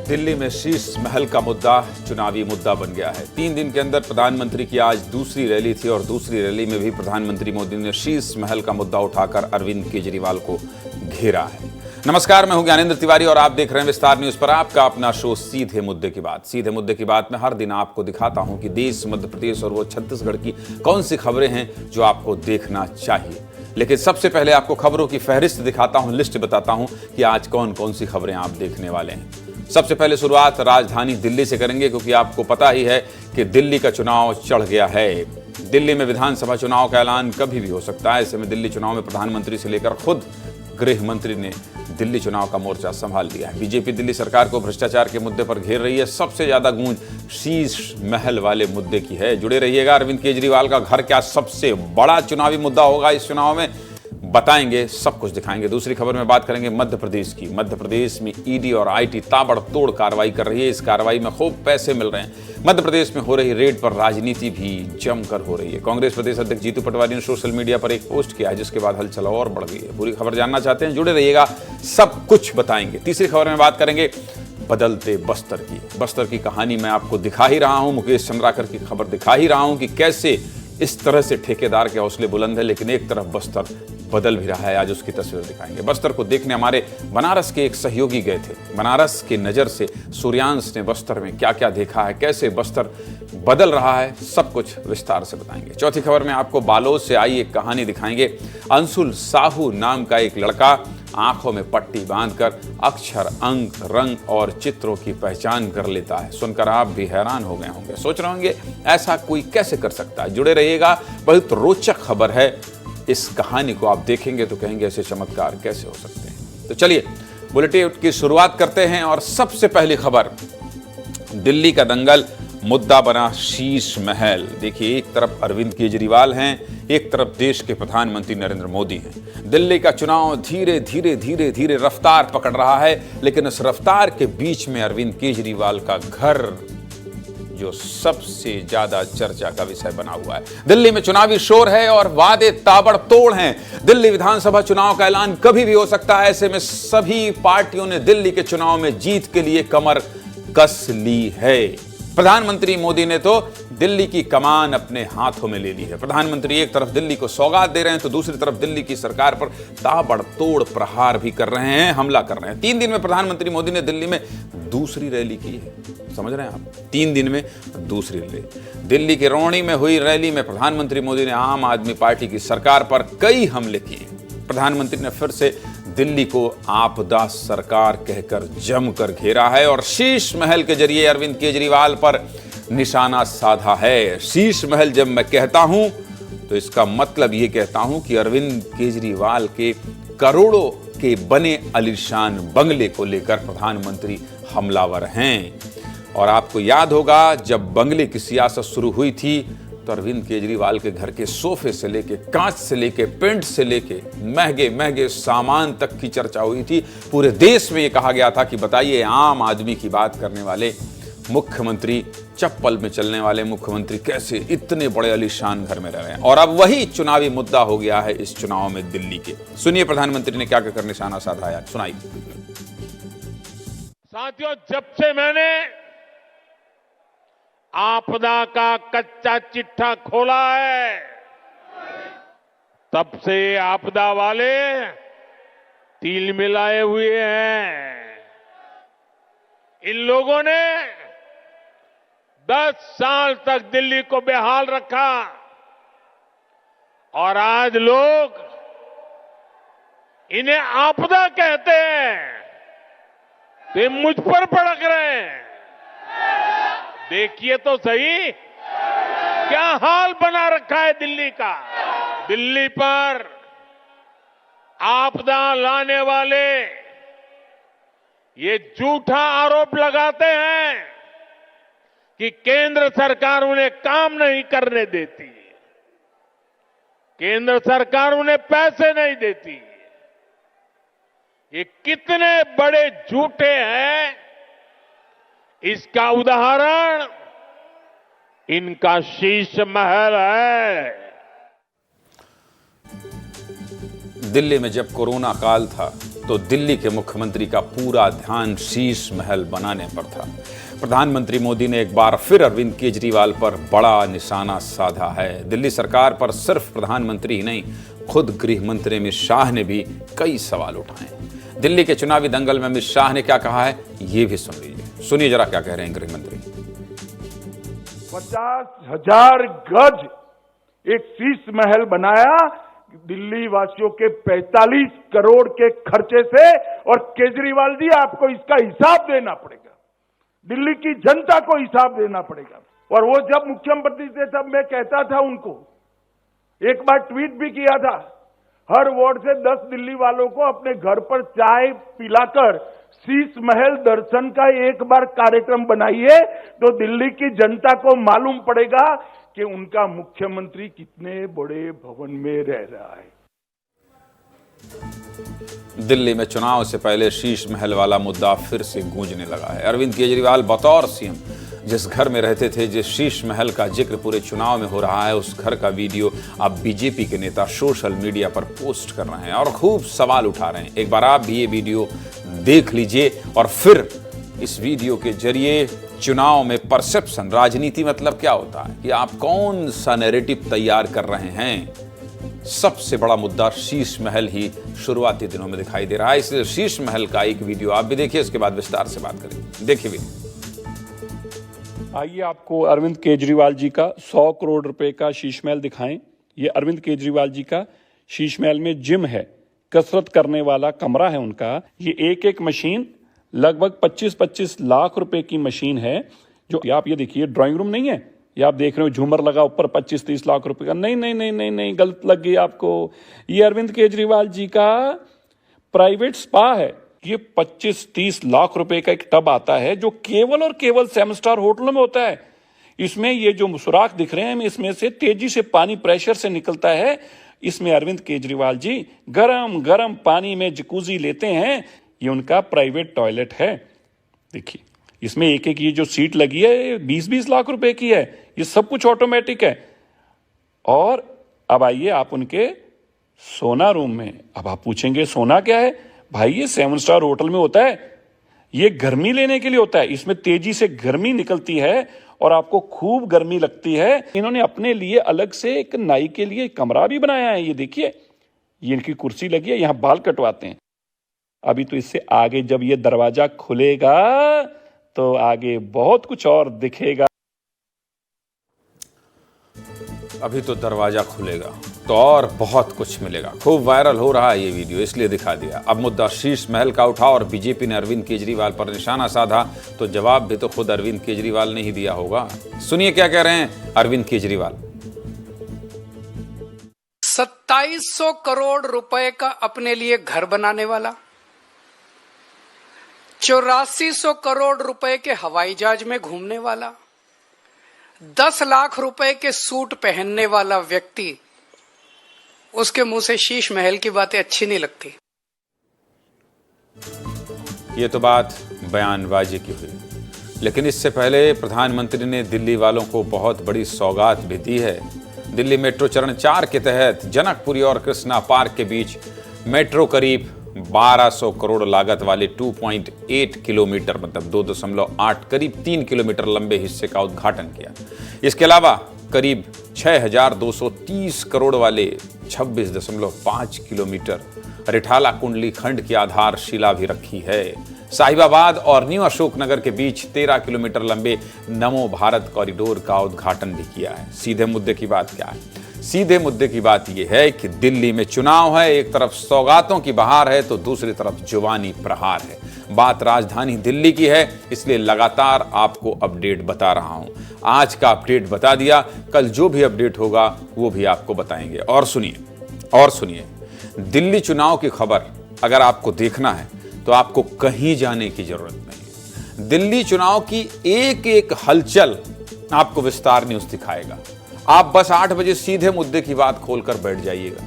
दिल्ली में शीश महल का मुद्दा चुनावी मुद्दा बन गया है। 3 दिन के अंदर प्रधानमंत्री की आज दूसरी रैली थी और दूसरी रैली में भी प्रधानमंत्री मोदी ने शीश महल का मुद्दा उठाकर अरविंद केजरीवाल को घेरा है। नमस्कार, मैं हूं ज्ञानेंद्र तिवारी और आप देख रहे हैं विस्तार न्यूज पर आपका अपना शो सीधे मुद्दे की बात। सीधे मुद्दे की बात में हर दिन आपको दिखाता हूं कि देश, मध्य प्रदेश और वो छत्तीसगढ़ की कौन सी खबरें हैं जो आपको देखना चाहिए। लेकिन सबसे पहले आपको खबरों की फहरिस्त दिखाता हूं, लिस्ट बताता हूं कि आज कौन कौन सी खबरें आप देखने वाले हैं। सबसे पहले शुरुआत राजधानी दिल्ली से करेंगे, क्योंकि आपको पता ही है कि दिल्ली का चुनाव चढ़ गया है। दिल्ली में विधानसभा चुनाव का ऐलान कभी भी हो सकता है। ऐसे में दिल्ली चुनाव में प्रधानमंत्री से लेकर खुद गृह मंत्री ने दिल्ली चुनाव का मोर्चा संभाल लिया है। बीजेपी दिल्ली सरकार को भ्रष्टाचार के मुद्दे पर घेर रही है। सबसे ज्यादा गूंज शीश महल वाले मुद्दे की है। जुड़े रहिएगा। अरविंद केजरीवाल का घर क्या सबसे बड़ा चुनावी मुद्दा होगा इस चुनाव में, बताएंगे, सब कुछ दिखाएंगे। दूसरी खबर में बात करेंगे मध्य प्रदेश की। मध्य प्रदेश में ईडी और आईटी ताबड़तोड़ कार्रवाई कर रही है। इस कार्रवाई में खूब पैसे मिल रहे हैं। मध्य प्रदेश में हो रही रेड पर राजनीति भी जमकर हो रही है। कांग्रेस प्रदेश अध्यक्ष जीतू पटवारी ने सोशल मीडिया पर एक पोस्ट किया है, जिसके बाद हलचल और बढ़ गई है। पूरी खबर जानना चाहते हैं, जुड़े रहिएगा, सब कुछ बताएंगे। तीसरी खबर में बात करेंगे बदलते बस्तर की। बस्तर की कहानी मैं आपको दिखा ही रहा हूं, मुकेश चंद्राकर की खबर दिखा ही रहा हूं कि कैसे इस तरह से ठेकेदार के हौसले बुलंद है, लेकिन एक तरफ बस्तर बदल भी रहा है। आज उसकी तस्वीर दिखाएंगे। बस्तर को देखने हमारे बनारस के एक सहयोगी गए थे। बनारस की नज़र से सूर्यांश ने बस्तर में क्या क्या देखा है, कैसे बस्तर बदल रहा है, सब कुछ विस्तार से बताएंगे। चौथी खबर में आपको बालोद से आई एक कहानी दिखाएंगे। अंशुल साहू नाम का एक लड़का आंखों में पट्टी बांधकर अक्षर, अंक, रंग और चित्रों की पहचान कर लेता है। सुनकर आप भी हैरान हो गए होंगे, सोच रहे होंगे ऐसा कोई कैसे कर सकता है। जुड़े रहिएगा, बहुत रोचक खबर है। इस कहानी को आप देखेंगे तो कहेंगे ऐसे चमत्कार कैसे हो सकते हैं। तो चलिए बुलेटिन की शुरुआत करते हैं और सबसे पहली खबर, दिल्ली का दंगल मुद्दा बना शीश महल। देखिए, एक तरफ अरविंद केजरीवाल हैं, एक तरफ देश के प्रधानमंत्री नरेंद्र मोदी हैं। दिल्ली का चुनाव धीरे धीरे रफ्तार पकड़ रहा है, लेकिन इस रफ्तार के बीच में अरविंद केजरीवाल का घर जो सबसे ज्यादा चर्चा का विषय बना हुआ है। दिल्ली में चुनावी शोर है और वादे ताबड़तोड़ हैं। दिल्ली विधानसभा चुनाव का ऐलान कभी भी हो सकता है। ऐसे में सभी पार्टियों ने दिल्ली के चुनाव में जीत के लिए कमर कस ली है। प्रधानमंत्री मोदी ने तो दिल्ली की कमान अपने हाथों में ले ली है। प्रधानमंत्री एक तरफ दिल्ली को सौगात दे रहे हैं तो दूसरी तरफ दिल्ली की सरकार पर ताबड़तोड़ प्रहार भी कर रहे हैं, हमला कर रहे हैं। 3 दिन में प्रधानमंत्री मोदी ने दिल्ली में दूसरी रैली की है। समझ रहे हैं आप, 3 दिन में दूसरी रैली। दिल्ली के रोहिणी में हुई रैली में प्रधानमंत्री मोदी ने आम आदमी पार्टी की सरकार पर कई हमले किए। प्रधानमंत्री ने फिर से दिल्ली को आपदा सरकार कहकर जमकर घेरा है और शीश महल के जरिए अरविंद केजरीवाल पर निशाना साधा है। शीश महल जब मैं कहता हूं तो इसका मतलब ये कहता हूं कि अरविंद केजरीवाल के करोड़ों के बने आलीशान बंगले को लेकर प्रधानमंत्री हमलावर हैं। और आपको याद होगा, जब बंगले की सियासत शुरू हुई थी तो अरविंद केजरीवाल के घर के सोफे से लेके, कांच से लेके, पेंट से लेके महंगे महंगे सामान तक की चर्चा हुई थी। पूरे देश में यह कहा गया था कि बताइए, आम आदमी की बात करने वाले मुख्यमंत्री, चप्पल में चलने वाले मुख्यमंत्री कैसे इतने बड़े आलीशान घर में रह रहे हैं। और अब वही चुनावी मुद्दा हो गया है इस चुनाव में दिल्ली के। सुनिए प्रधानमंत्री ने क्या कहकर निशाना साधा है, सुनाइए। साथियों, जब से मैंने आपदा का कच्चा चिट्ठा खोला है, तब से आपदा वाले तिल मिलाए हुए हैं। इन लोगों ने 10 साल तक दिल्ली को बेहाल रखा और आज लोग इन्हें आपदा कहते हैं तो ये मुझ पर भड़क रहे हैं। देखिए तो सही क्या हाल बना रखा है दिल्ली का। दिल्ली पर आपदा लाने वाले ये झूठा आरोप लगाते हैं कि केंद्र सरकार उन्हें काम नहीं करने देती, केंद्र सरकार उन्हें पैसे नहीं देती। ये कितने बड़े झूठे हैं, इसका उदाहरण इनका शीश महल है। दिल्ली में जब कोरोना काल था तो दिल्ली के मुख्यमंत्री का पूरा ध्यान शीश महल बनाने पर था। प्रधानमंत्री मोदी ने एक बार फिर अरविंद केजरीवाल पर बड़ा निशाना साधा है। दिल्ली सरकार पर सिर्फ प्रधानमंत्री ही नहीं, खुद गृह मंत्री अमित शाह ने भी कई सवाल उठाए। दिल्ली के चुनावी दंगल में अमित शाह ने क्या कहा है, ये भी सुन लीजिए। सुनिए जरा क्या कह रहे हैं गृह मंत्री। 50,000 गज एक शीश महल बनाया दिल्ली वासियों के 45 करोड़ के खर्चे से, और केजरीवाल जी आपको इसका हिसाब देना पड़ेगा, दिल्ली की जनता को हिसाब देना पड़ेगा। और वो जब मुख्यमंत्री थे तब मैं कहता था उनको, एक बार ट्वीट भी किया था, हर वार्ड से 10 दिल्ली वालों को अपने घर पर चाय पिलाकर शीश महल दर्शन का एक बार कार्यक्रम बनाइए, तो दिल्ली की जनता को मालूम पड़ेगा कि उनका मुख्यमंत्री कितने बड़े भवन में रह रहा है। दिल्ली में चुनाव से पहले शीश महल वाला मुद्दा फिर से गूंजने लगा है। अरविंद केजरीवाल बतौर सीएम जिस घर में रहते थे, जिस शीश महल का जिक्र पूरे चुनाव में हो रहा है, उस घर का वीडियो अब बीजेपी के नेता सोशल मीडिया पर पोस्ट कर रहे हैं और खूब सवाल उठा रहे हैं। एक बार आप भी ये वीडियो देख लीजिए और फिर इस वीडियो के जरिए चुनाव में परसेप्शन, राजनीति मतलब क्या होता है कि आप कौन सा नैरेटिव तैयार कर रहे हैं। सबसे बड़ा मुद्दा शीश महल ही शुरुआती दिनों में दिखाई दे रहा है। इसलिए शीश महल का एक वीडियो आप भी देखिए, उसके बाद विस्तार से बात करेंगे। देखिए वीडियो। आइए आपको अरविंद केजरीवाल जी का 100 करोड़ रुपए का शीश महल दिखाएं। ये अरविंद केजरीवाल जी का शीश महल में जिम है, कसरत करने वाला कमरा है उनका। ये एक एक मशीन लगभग 25-25 लाख रुपए की मशीन है। जो आप ये देखिए, ड्राइंग रूम नहीं है, ये आप देख रहे हो झूमर लगा ऊपर 25-30 लाख रुपए का। नहीं नहीं नहीं नहीं नहीं, गलत लग गई आपको। ये अरविंद केजरीवाल जी का प्राइवेट स्पा है। ये 25-30 लाख रुपए का एक टब आता है जो केवल और केवल 7 स्टार होटलों में होता है। इसमें ये जो सुराख दिख रहे हैं, इसमें से तेजी से पानी प्रेशर से निकलता है। इसमें अरविंद केजरीवाल जी गरम गरम पानी में जकूजी लेते हैं। ये उनका प्राइवेट टॉयलेट है। देखिए, इसमें एक एक ये जो सीट लगी है 20-20 लाख रुपए की है। ये सब कुछ ऑटोमेटिक है। और अब आइए आप उनके सोना रूम में। अब आप पूछेंगे सोना क्या है? भाई ये 7 स्टार होटल में होता है, ये गर्मी लेने के लिए होता है। इसमें तेजी से गर्मी निकलती है और आपको खूब गर्मी लगती है। इन्होंने अपने लिए अलग से एक नाई के लिए कमरा भी बनाया है। ये देखिए, ये इनकी कुर्सी लगी है, यहां बाल कटवाते हैं। अभी तो इससे आगे जब ये दरवाजा खुलेगा तो आगे बहुत कुछ और दिखेगा। अभी तो दरवाजा खुलेगा तो और बहुत कुछ मिलेगा। खूब वायरल हो रहा है ये वीडियो, इसलिए दिखा दिया। अब मुद्दा शीश महल का उठा और बीजेपी ने अरविंद केजरीवाल पर निशाना साधा, तो जवाब भी तो खुद अरविंद केजरीवाल ने ही दिया होगा। सुनिए क्या कह रहे हैं अरविंद केजरीवाल। 2700 करोड़ रुपए का अपने लिए घर बनाने वाला, 8400 करोड़ रुपए के हवाई जहाज में घूमने वाला, 10 लाख रुपए के सूट पहनने वाला व्यक्ति, उसके मुंह से शीश महल की बातें अच्छी नहीं लगती। ये तो बात बयानबाजी की हुई, लेकिन इससे पहले प्रधानमंत्री ने दिल्ली वालों को बहुत बड़ी सौगात भी दी है। दिल्ली मेट्रो चरण 4 के तहत जनकपुरी और कृष्णा पार्क के बीच मेट्रो करीब 1200 करोड़ लागत वाले 2.8 किलोमीटर मतलब 2.8 करीब 3 किलोमीटर लंबे हिस्से का उद्घाटन किया। इसके अलावा करीब 6230 करोड़ वाले 26.5 किलोमीटर रिठाला कुंडली खंड की आधारशिला भी रखी है। साहिबाबाद और न्यू अशोकनगर के बीच 13 किलोमीटर लंबे नमो भारत कॉरिडोर का उद्घाटन भी किया है। सीधे मुद्दे की बात क्या है? सीधे मुद्दे की बात यह है कि दिल्ली में चुनाव है, एक तरफ सौगातों की बहार है तो दूसरी तरफ जुबानी प्रहार है। बात राजधानी दिल्ली की है, इसलिए लगातार आपको अपडेट बता रहा हूं। आज का अपडेट बता दिया, कल जो भी अपडेट होगा वो भी आपको बताएंगे। और सुनिए, दिल्ली चुनाव की खबर अगर आपको देखना है तो आपको कहीं जाने की जरूरत नहीं। दिल्ली चुनाव की एक एक हलचल आपको विस्तार न्यूज दिखाएगा। आप बस 8 बजे सीधे मुद्दे की बात खोलकर बैठ जाइएगा।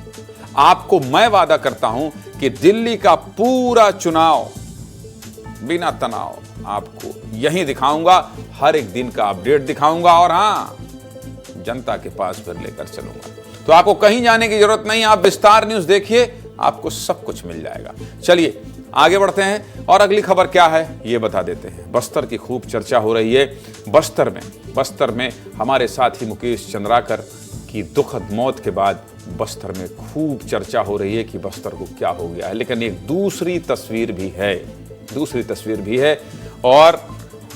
आपको मैं वादा करता हूं कि दिल्ली का पूरा चुनाव बिना तनाव आपको यहीं दिखाऊंगा, हर एक दिन का अपडेट दिखाऊंगा और हां, जनता के पास फिर लेकर चलूंगा। तो आपको कहीं जाने की जरूरत नहीं, आप विस्तार न्यूज देखिए, आपको सब कुछ मिल जाएगा। चलिए आगे बढ़ते हैं और अगली खबर क्या है ये बता देते हैं। बस्तर की खूब चर्चा हो रही है। बस्तर में हमारे साथी मुकेश चंद्राकर की दुखद मौत के बाद बस्तर में खूब चर्चा हो रही है कि बस्तर को क्या हो गया है। लेकिन एक दूसरी तस्वीर भी है और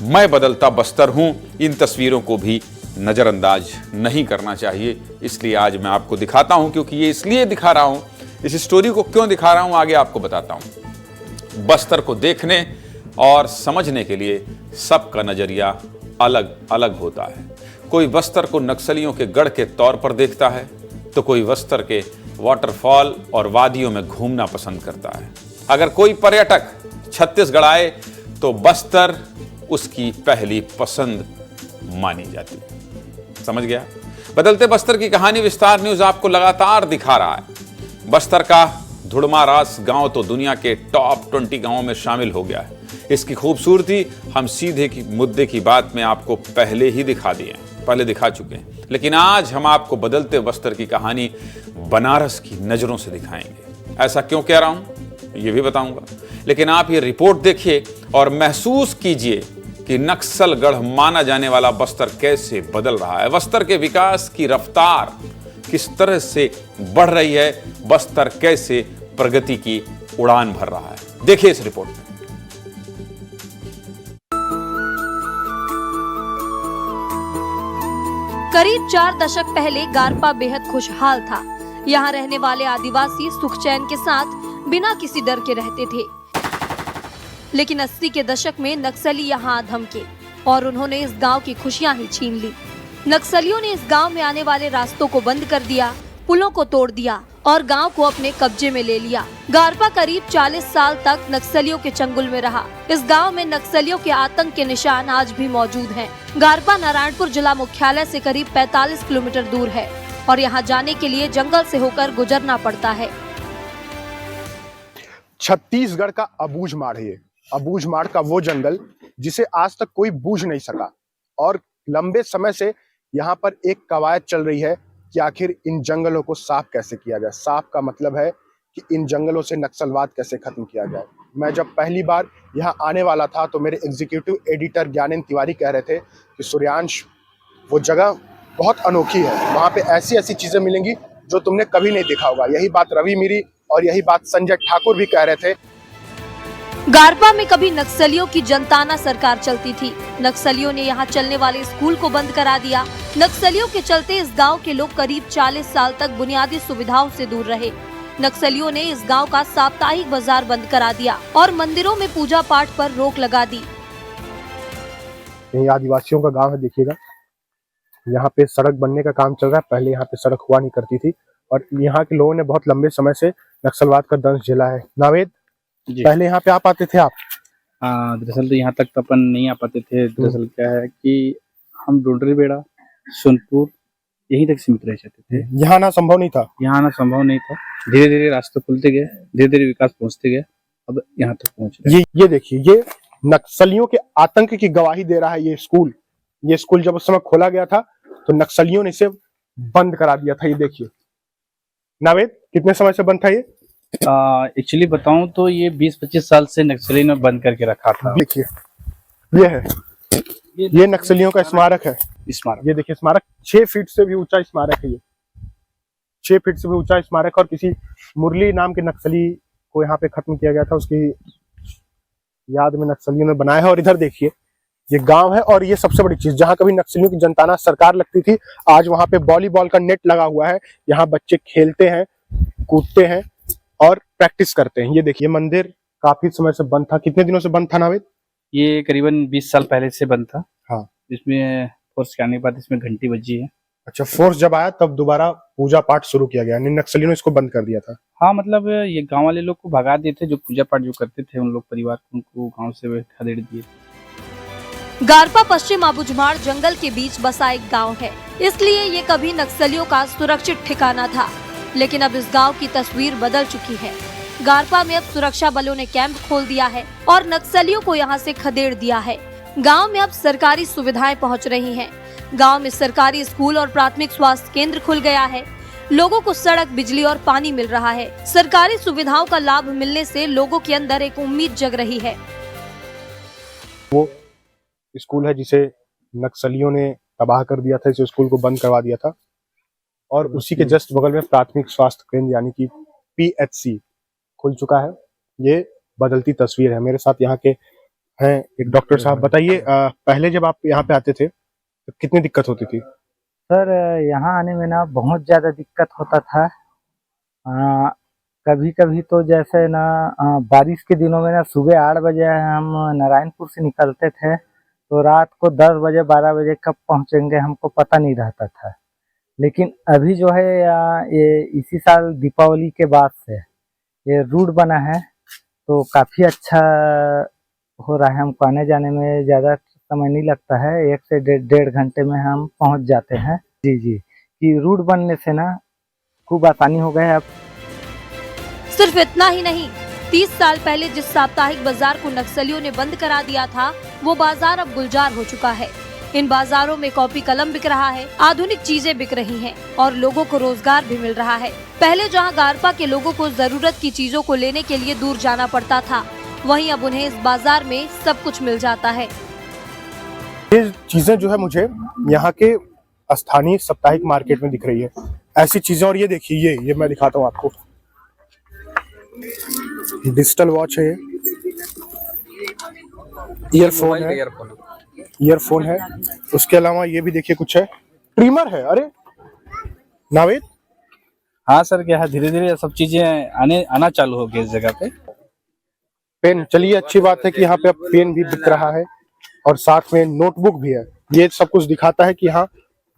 मैं बदलता बस्तर हूं, इन तस्वीरों को भी नजरअंदाज नहीं करना चाहिए। इसलिए आज मैं आपको दिखाता हूं, क्योंकि ये इसलिए दिखा रहा हूं, इस स्टोरी को क्यों दिखा रहा हूं आगे आपको बताता हूं। बस्तर को देखने और समझने के लिए सबका नजरिया अलग अलग होता है। कोई बस्तर को नक्सलियों के गढ़ के तौर पर देखता है, तो कोई बस्तर के वाटरफॉल और वादियों में घूमना पसंद करता है। अगर कोई पर्यटक छत्तीसगढ़ आए तो बस्तर उसकी पहली पसंद मानी जाती है। समझ गया? बदलते बस्तर की कहानी विस्तार न्यूज आपको लगातार दिखा रहा है। बस्तर का धुड़मारास गांव तो दुनिया के टॉप 20 गांवों में शामिल हो गया है। इसकी खूबसूरती हम सीधे की मुद्दे की बात में आपको पहले दिखा चुके हैं। लेकिन आज हम आपको बदलते बस्तर की कहानी बनारस की नजरों से दिखाएंगे। ऐसा क्यों कह रहा हूं ये भी बताऊंगा, लेकिन आप ये रिपोर्ट देखिए और महसूस कीजिए कि नक्सलगढ़ माना जाने वाला बस्तर कैसे बदल रहा है। बस्तर के विकास की रफ्तार किस तरह से बढ़ रही है, बस्तर कैसे प्रगति की उड़ान भर रहा है। देखिए इस रिपोर्ट में। करीब 4 दशक पहले गारपा बेहद खुशहाल था। यहाँ रहने वाले आदिवासी सुख चैन के साथ बिना किसी डर के रहते थे। लेकिन 80 के दशक में नक्सली यहाँ धमके और उन्होंने इस गांव की खुशियां ही छीन ली। नक्सलियों ने इस गांव में आने वाले रास्तों को बंद कर दिया, पुलों को तोड़ दिया और गांव को अपने कब्जे में ले लिया। गारपा करीब 40 साल तक नक्सलियों के चंगुल में रहा। इस गांव में नक्सलियों के आतंक के निशान आज भी मौजूद हैं। गारपा नारायणपुर जिला मुख्यालय से करीब 45 किलोमीटर दूर है और यहाँ जाने के लिए जंगल से होकर गुजरना पड़ता है। छत्तीसगढ़ का अबूझमाड़ है ये। अबूझमाड़ का वो जंगल जिसे आज तक कोई बूझ नहीं सका और लंबे समय से यहाँ पर एक कवायद चल रही है कि आखिर इन जंगलों को साफ कैसे किया जाए। साफ का मतलब है कि इन जंगलों से नक्सलवाद कैसे खत्म किया जाए। मैं जब पहली बार यहाँ आने वाला था तो मेरे एग्जीक्यूटिव एडिटर ज्ञानेंद्र तिवारी कह रहे थे कि सूर्यांश वो जगह बहुत अनोखी है, वहाँ पे ऐसी ऐसी चीजें मिलेंगी जो तुमने कभी नहीं देखा होगा। यही बात रवि मीरी और यही बात संजय ठाकुर भी कह रहे थे। गारपा में कभी नक्सलियों की जनताना सरकार चलती थी। नक्सलियों ने यहाँ चलने वाले स्कूल को बंद करा दिया। नक्सलियों के चलते इस गांव के लोग करीब 40 साल तक बुनियादी सुविधाओं से दूर रहे। नक्सलियों ने इस गांव का साप्ताहिक बाजार बंद करा दिया और मंदिरों में पूजा पाठ पर रोक लगा दी। ये आदिवासियों का गाँव है, देखिएगा यहाँ पे सड़क बनने का काम चल रहा है। पहले यहाँ पे सड़क हुआ नहीं करती थी और यहाँ के लोगों ने बहुत लंबे समय से नक्सलवाद का दंश झेला है। नावेद, पहले यहाँ पे आप आते थे आप? दरअसल तो यहाँ तक तो अपन नहीं आ पाते थे। दरअसल क्या है कि हम डोडरीबेड़ा, सोनपुर यहीं तक सीमित रह जाते थे। यहाँ आना संभव नहीं था। यहाँ आना संभव नहीं था। धीरे धीरे रास्ते खुलते गए, धीरे धीरे विकास पहुँचते गए, अब यहाँ तक पहुँच गए। ये देखिए, ये नक्सलियों के आतंक की गवाही दे रहा है ये स्कूल। ये स्कूल जब उस समय खोला गया था तो नक्सलियों ने इसे बंद करा दिया था। ये देखिए नावेद, कितने समय से बंद था ये? एक्चुअली बताऊं तो ये 20-25 साल से नक्सली ने बंद करके रखा था। देखिए ये है, ये नक्सलियों का स्मारक है। स्मारक, ये देखिए स्मारक 6 फीट से भी ऊंचा स्मारक है। ये 6 फीट से भी ऊंचा स्मारक और किसी मुरली नाम के नक्सली को यहाँ पे खत्म किया गया था, उसकी याद में नक्सलियों ने बनाया है। और इधर देखिए ये गांव है और ये सबसे बड़ी चीज, जहां कभी नक्सलियों की जनताना सरकार लगती थी, आज वहां पे वॉलीबॉल का नेट लगा हुआ है। यहाँ बच्चे खेलते हैं, कूदते हैं और प्रैक्टिस करते हैं। ये देखिए मंदिर काफी समय से बंद था। कितने दिनों से बंद था नावेद? ये करीबन 20 साल पहले से बंद था। हाँ, इसमें फोर्स के आने के बाद इसमें घंटी बजी है। अच्छा, फोर्स जब आया तब दोबारा पूजा पाठ शुरू किया गया, नक्सलियों ने इसको बंद कर दिया था। हाँ, मतलब ये गांव वाले लोग को भगा दिए थे, जो पूजा पाठ जो करते थे उन लोग परिवार को, उनको गांव से खदेड़ दिए। गारपा पश्चिम अबूझमाड़ जंगल के बीच बसा एक गांव है, इसलिए ये कभी नक्सलियों का सुरक्षित ठिकाना था। लेकिन अब इस गांव की तस्वीर बदल चुकी है। गारपा में अब सुरक्षा बलों ने कैंप खोल दिया है और नक्सलियों को यहां से खदेड़ दिया है। गांव में अब सरकारी सुविधाएं पहुंच रही हैं। गांव में सरकारी स्कूल और प्राथमिक स्वास्थ्य केंद्र खुल गया है। लोगों को सड़क, बिजली और पानी मिल रहा है। सरकारी सुविधाओं का लाभ मिलने से लोगों के अंदर एक उम्मीद जग रही है। वो स्कूल है जिसे नक्सलियों ने तबाह कर दिया था, इस स्कूल को बंद करवा दिया था, और उसी के जस्ट बगल में प्राथमिक स्वास्थ्य केंद्र यानी कि PHC खुल चुका है। ये बदलती तस्वीर है। मेरे साथ यहाँ के हैं एक डॉक्टर साहब। बताइए, पहले जब आप यहाँ पे आते थे तो कितनी दिक्कत होती थी? सर यहाँ आने में ना बहुत ज़्यादा दिक्कत होता था। कभी कभी तो जैसे ना बारिश के दिनों में ना सुबह 8 बजे हम नारायणपुर से निकलते थे तो रात को 10 बजे 12 बजे कब पहुँचेंगे हमको पता नहीं रहता था। लेकिन अभी जो है ये इसी साल दीपावली के बाद से ये रूट बना है तो काफ़ी अच्छा हो रहा है। हमको आने जाने में ज़्यादा समय नहीं लगता है, 1 से 1.5 घंटे में हम पहुंच जाते हैं। जी कि रूट बनने से ना खूब आसानी हो गया है। अब सिर्फ इतना ही नहीं, 30 साल पहले जिस साप्ताहिक बाजार को नक्सलियों ने बंद करा दिया था, वो बाजार अब गुलजार हो चुका है। इन बाजारों में कॉपी कलम बिक रहा है, आधुनिक चीजें बिक रही हैं और लोगों को रोजगार भी मिल रहा है। पहले जहां गारपा के लोगों को जरूरत की चीजों को लेने के लिए दूर जाना पड़ता था, वहीं अब उन्हें इस बाजार में सब कुछ मिल जाता है। ये चीजें जो है मुझे यहाँ के स्थानीय साप्ताहिक मार्केट में दिख रही है, ऐसी चीजें। और ये देखिए, ये मैं दिखाता हूँ आपको, डिजिटल वॉच है, ईयरफोन है, उसके अलावा ये भी देखिए कुछ है, ट्रिमर है। अरे नावेद, हाँ सर, क्या है धीरे धीरे सब चीजें आना चालू हो गई इस जगह पे। पेन, चलिए अच्छी बात है कि यहाँ पे अब पेन भी बिक रहा है और साथ में नोटबुक भी है। ये सब कुछ दिखाता है कि यहाँ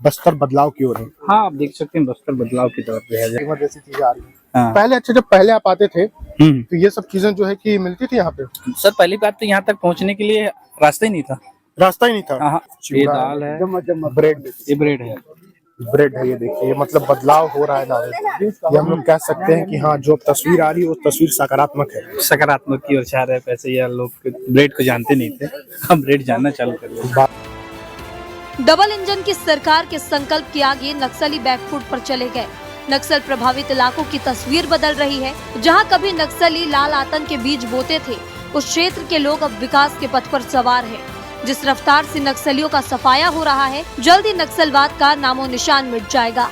बस्तर बदलाव की ओर है। हाँ, आप देख सकते हैं बस्तर बदलाव की तरफ है। जैसी चीजें आ रही है। हाँ। पहले जब पहले आप आते थे तो ये सब चीजें जो है कि मिलती थी यहाँ पे? सर पहली बात तो यहाँ तक पहुँचने के लिए रास्ता ही नहीं था। रास्ता ही नहीं था। हाँ, ये दाल है, ब्रेड, ये ब्रेड है, ये देखिए, ये मतलब बदलाव हो रहा है नावेद। ये हम लोग कह सकते हैं कि हाँ, जो तस्वीर आ रही है वो तस्वीर सकारात्मक है। सकारात्मक की ओर जा रहे हैं। पैसे यार लोग ब्रेड को जानते नहीं थे, हम ब्रेड जानना चालू कर दिया। डबल इंजन की सरकार के संकल्प के आगे नक्सली बैकफुट पर चले गए। नक्सल प्रभावित इलाकों की तस्वीर बदल रही है। जहां कभी नक्सली लाल आतंक के बीज बोते थे, उस क्षेत्र के लोग अब विकास के पथ पर सवार हैं। जिस रफ्तार से नक्सलियों का सफाया हो रहा है, जल्द ही नक्सलवाद का नामो निशान मिट जाएगा।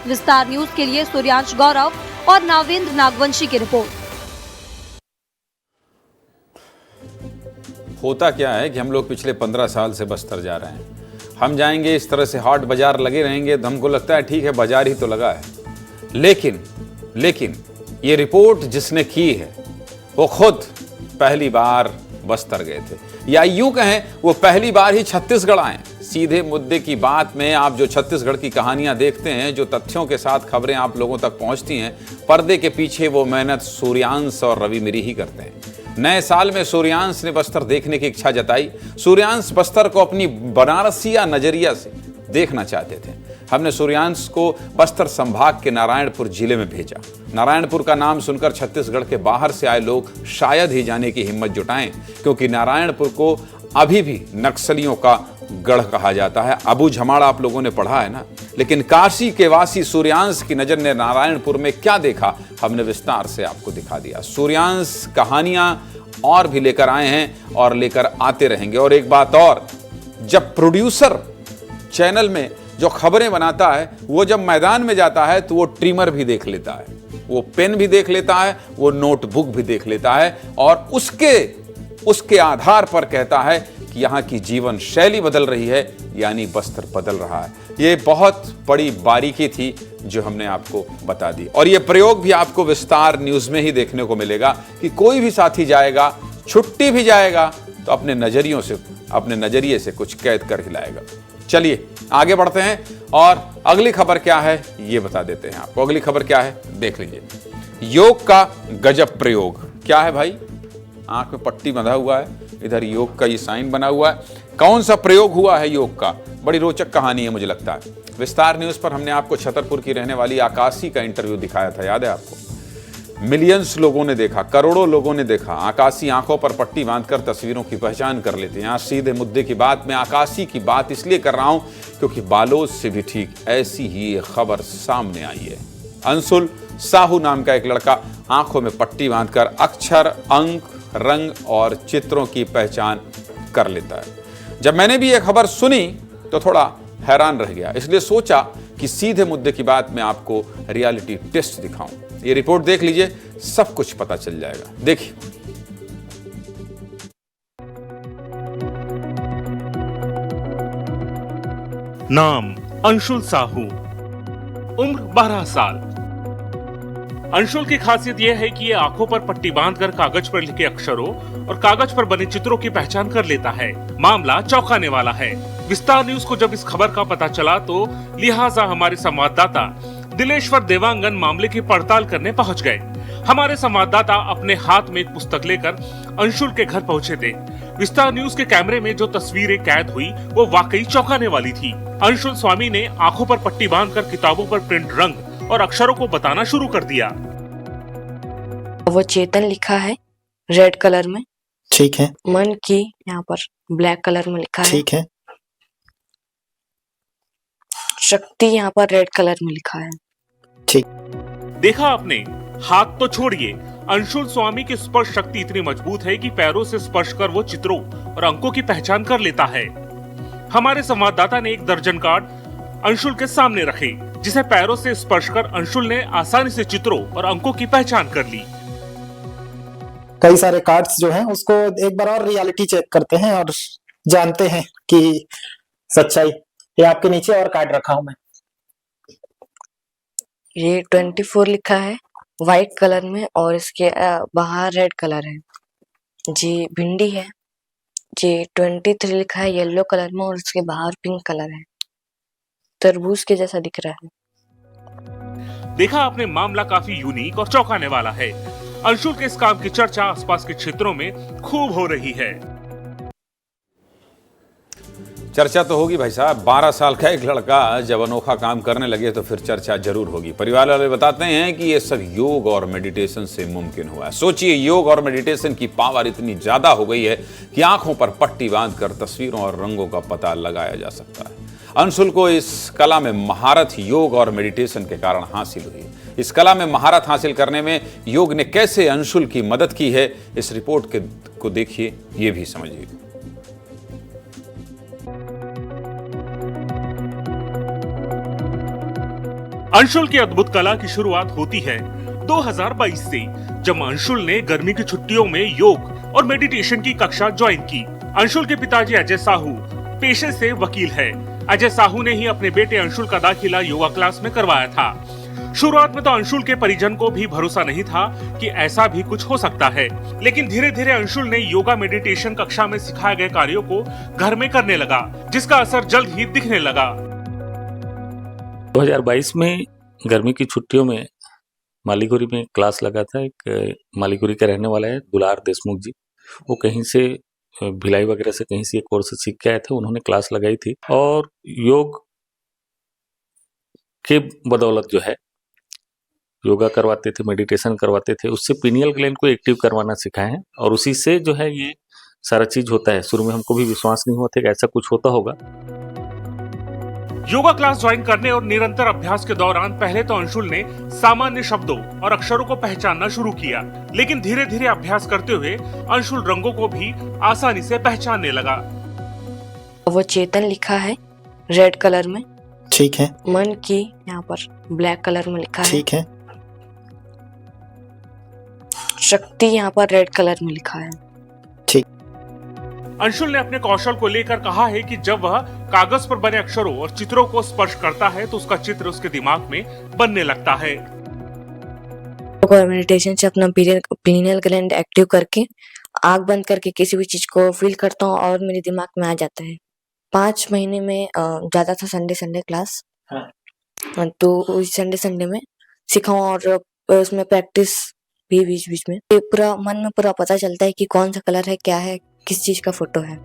विस्तार न्यूज के लिए सूर्यांश गौरव और नावेंद्र नागवंशी की रिपोर्ट। होता क्या है कि हम लोग पिछले 15 साल से बस्तर जा रहे हैं। हम जाएंगे, इस तरह से हाट बाजार लगे रहेंगे तो हमको लगता है ठीक है, बाजार ही तो लगा है। लेकिन ये रिपोर्ट जिसने की है वो खुद पहली बार बस्तर गए थे, या यूं कहें वो पहली बार ही छत्तीसगढ़ आए। सीधे मुद्दे की बात में, आप जो छत्तीसगढ़ की कहानियां देखते हैं, जो तथ्यों के साथ खबरें आप लोगों तक पहुंचती हैं, पर्दे के पीछे वो मेहनत सूर्यांश और रवि मिरी ही करते हैं। नए साल में सूर्यांश ने बस्तर देखने की इच्छा जताई। सूर्यांश बस्तर को अपनी बनारसिया नजरिया से देखना चाहते थे। हमने सूर्यांश को बस्तर संभाग के नारायणपुर जिले में भेजा। नारायणपुर का नाम सुनकर छत्तीसगढ़ के बाहर से आए लोग शायद ही जाने की हिम्मत जुटाएं, क्योंकि नारायणपुर को अभी भी नक्सलियों का गढ़ कहा जाता है। अबू झमाड़ा आप लोगों ने पढ़ा है ना, लेकिन काशी के वासी सूर्यांश की नजर ने नारायणपुर में क्या देखा, हमने विस्तार से आपको दिखा दिया। सूर्यांश कहानियां और भी लेकर आए हैं और लेकर आते रहेंगे। और एक बात और, जब प्रोड्यूसर चैनल में जो खबरें बनाता है, वो जब मैदान में जाता है तो वो ट्रिमर भी देख लेता है, वो पेन भी देख लेता है, वो नोटबुक भी देख लेता है, और उसके आधार पर कहता है कि यहाँ की जीवन शैली बदल रही है, यानी बस्तर बदल रहा है। ये बहुत बड़ी बारीकी थी जो हमने आपको बता दी, और ये प्रयोग भी आपको विस्तार न्यूज में ही देखने को मिलेगा कि कोई भी साथी जाएगा, छुट्टी भी जाएगा, तो अपने नजरिए से कुछ कैद कर हिलाएगा। चलिए आगे बढ़ते हैं और अगली खबर क्या है ये बता देते हैं आपको। अगली खबर क्या है देख लीजिए। योग का गजब प्रयोग। क्या है भाई? आंख में पट्टी बंधा हुआ है, इधर योग का ये साइन बना हुआ है। कौन सा प्रयोग हुआ है योग का? बड़ी रोचक कहानी है मुझे लगता है। विस्तार न्यूज पर हमने आपको छतरपुर की रहने वाली आकाशी का इंटरव्यू दिखाया था, याद है आपको? मिलियंस लोगों ने देखा, करोड़ों लोगों ने देखा। आकाशी आंखों पर पट्टी बांधकर तस्वीरों की पहचान कर लेते हैं। आज सीधे मुद्दे की बात, मैं आकाशी की बात इसलिए कर रहा हूं क्योंकि बालोद से भी ठीक ऐसी ही एक खबर सामने आई है। अंशुल साहू नाम का एक लड़का आंखों में पट्टी बांधकर अक्षर, अंक, रंग और चित्रों की पहचान कर लेता है। जब मैंने भी यह खबर सुनी तो थोड़ा हैरान रह गया, इसलिए सोचा कि सीधे मुद्दे की बात में आपको रियलिटी टेस्ट दिखाऊं। ये रिपोर्ट देख लीजिए, सब कुछ पता चल जाएगा। देखिए। नाम अंशुल साहू, उम्र 12 साल। अंशुल की खासियत यह है कि ये आंखों पर पट्टी बांधकर कागज पर लिखे अक्षरों और कागज पर बने चित्रों की पहचान कर लेता है। मामला चौंकाने वाला है। विस्तार न्यूज को जब इस खबर का पता चला तो लिहाजा हमारे संवाददाता दिलेश्वर देवांगन मामले की पड़ताल करने पहुंच गए। हमारे संवाददाता अपने हाथ में एक पुस्तक लेकर अंशुल के घर पहुंचे थे। विस्तार न्यूज के कैमरे में जो तस्वीरें कैद हुई वो वाकई चौंकाने वाली थी। अंशुल स्वामी ने आंखों पर पट्टी बांधकर किताबों पर प्रिंट रंग और अक्षरों को बताना शुरू कर दिया। वो चेतन लिखा है रेड कलर में, ठीक है। मन की यहाँ पर ब्लैक कलर में लिखा है, ठीक है। शक्ति यहाँ पर रेड कलर में लिखा है। ठीक। देखा आपने, हाथ तो छोड़िए, अंशुल स्वामी की स्पर्श शक्ति इतनी मजबूत है कि पैरों से स्पर्श कर वो चित्रों और अंकों की पहचान कर लेता है। हमारे संवाददाता ने एक दर्जन कार्ड अंशुल के सामने रखे, जिसे पैरों से स्पर्श कर अंशुल ने आसानी से चित्रों और अंकों की पहचान कर ली। कई सारे कार्ड्स जो हैं उसको एक बार और रियलिटी चेक करते हैं और जानते हैं कि सच्चाई। ये आपके नीचे और कार्ड रखा हूं मैं। ये 24 लिखा है व्हाइट कलर में और इसके बाहर रेड कलर है। जी भिंडी है। जी 23 लिखा है येलो कलर में और इसके बाहर पिंक कलर है। तरबूज के जैसा दिख रहा है। देखा आपने, मामला काफी यूनिक और चौंकाने वाला है। अंशुल के इस काम की चर्चा आसपास के क्षेत्रों में खूब हो रही है। चर्चा तो होगी भाई साहब, 12 साल का एक लड़का जब अनोखा काम करने लगे तो फिर चर्चा जरूर होगी। परिवार वाले बताते हैं कि ये सब योग और मेडिटेशन से मुमकिन हुआ है। सोचिए, योग और मेडिटेशन की पावर इतनी ज्यादा हो गई है कि आंखों पर पट्टी बांधकर तस्वीरों और रंगों का पता लगाया जा सकता है। अंशुल को इस कला में महारत योग और मेडिटेशन के कारण हासिल हुई। इस कला में महारत हासिल करने में योग ने कैसे अंशुल की मदद की है, इस रिपोर्ट को देखिए, ये भी समझिए। अंशुल की अद्भुत कला की शुरुआत होती है 2022 से, जब अंशुल ने गर्मी की छुट्टियों में योग और मेडिटेशन की कक्षा ज्वाइन की। अंशुल के पिताजी अजय साहू पेशे से वकील है। अजय साहू ने ही अपने बेटे अंशुल का दाखिला योगा क्लास में करवाया था। शुरुआत में तो अंशुल के परिजन को भी भरोसा नहीं था कि ऐसा भी कुछ हो सकता है, लेकिन धीरे धीरे अंशुल ने योगा मेडिटेशन कक्षा में सिखाए गए कार्यों को घर में करने लगा, जिसका असर जल्द ही दिखने लगा। 2022 में गर्मी की छुट्टियों में मालीगुरी में क्लास लगा था। एक मालीगुरी का रहने वाला है दुलार देशमुख जी, वो कहीं से भिलाई वगैरह से कहीं से कोर्स सीख के आए थे। उन्होंने क्लास लगाई थी और योग के बदौलत जो है योगा करवाते थे, मेडिटेशन करवाते थे, उससे पीनियल ग्लैंड को एक्टिव करवाना सिखाए हैं और उसी से जो है ये सारा चीज होता है। शुरू में हमको भी विश्वास नहीं हुआ था कि ऐसा कुछ होता होगा। योगा क्लास ज्वाइन करने और निरंतर अभ्यास के दौरान पहले तो अंशुल ने सामान्य शब्दों और अक्षरों को पहचानना शुरू किया, लेकिन धीरे धीरे अभ्यास करते हुए अंशुल रंगों को भी आसानी से पहचानने लगा। वो चेतन लिखा है रेड कलर में, ठीक है। मन की यहाँ पर ब्लैक कलर में लिखा है, ठीक है। शक्ति यहाँ पर रेड कलर में लिखा है। अंशुल ने अपने कौशल को लेकर कहा है कि जब वह कागज पर बने अक्षरों और चित्रों को स्पर्श करता है तो उसका चित्र उसके दिमाग में बनने लगता है। मेडिटेशन से अपना पीनियल ग्लैंड एक्टिव करके आंख बंद करके किसी भी चीज को फील करता हूँ और मेरे दिमाग में आ जाता है। 5 महीने में ज्यादा था संडे क्लास, तो उस संडे में सिखाऊं और उसमें प्रैक्टिस भी बीच में पूरा मन में पूरा पता चलता है कि कौन सा कलर है, क्या है, किस चीज का फोटो है।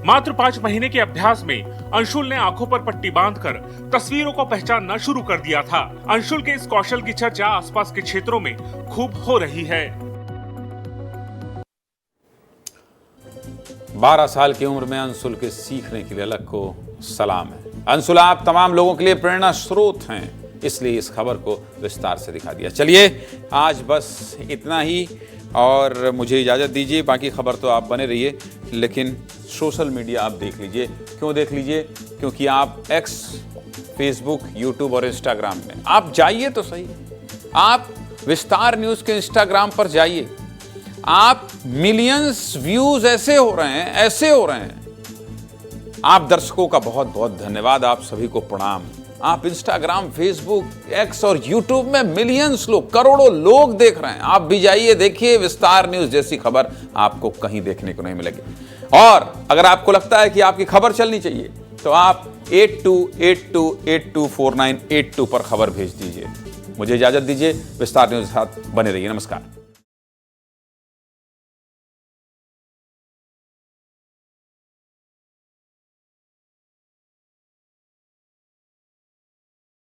मात्र 5 महीने के अभ्यास में अंशुल ने आंखों पर पट्टी बांधकर तस्वीरों को पहचानना शुरू कर दिया था। अंशुल के इस कौशल की चर्चा आसपास के क्षेत्रों में खूब हो रही है। 12 साल की उम्र में अंशुल के सीखने के लिए अलग को सलाम है। अंशुल, आप तमाम लोगों के लिए प्रेरणा स्रोत हैं, इसलिए इस खबर को विस्तार से दिखा दिया। चलिए आज बस इतना ही और मुझे इजाज़त दीजिए। बाकी खबर तो आप बने रहिए, लेकिन सोशल मीडिया आप देख लीजिए। क्यों देख लीजिए? क्योंकि आप एक्स, फेसबुक, यूट्यूब और इंस्टाग्राम में आप जाइए तो सही। आप विस्तार न्यूज़ के इंस्टाग्राम पर जाइए। आप मिलियंस व्यूज़ ऐसे हो रहे हैं। आप दर्शकों का बहुत बहुत धन्यवाद, आप सभी को प्रणाम। आप इंस्टाग्राम, फेसबुक, एक्स और यूट्यूब में मिलियंस लोग, करोड़ों लोग देख रहे हैं। आप भी जाइए, देखिए। विस्तार न्यूज़ जैसी खबर आपको कहीं देखने को नहीं मिलेगी। और अगर आपको लगता है कि आपकी खबर चलनी चाहिए तो आप 8282824982 पर खबर भेज दीजिए। मुझे इजाजत दीजिए। विस्तार न्यूज़ के साथ बने रहिए। नमस्कार।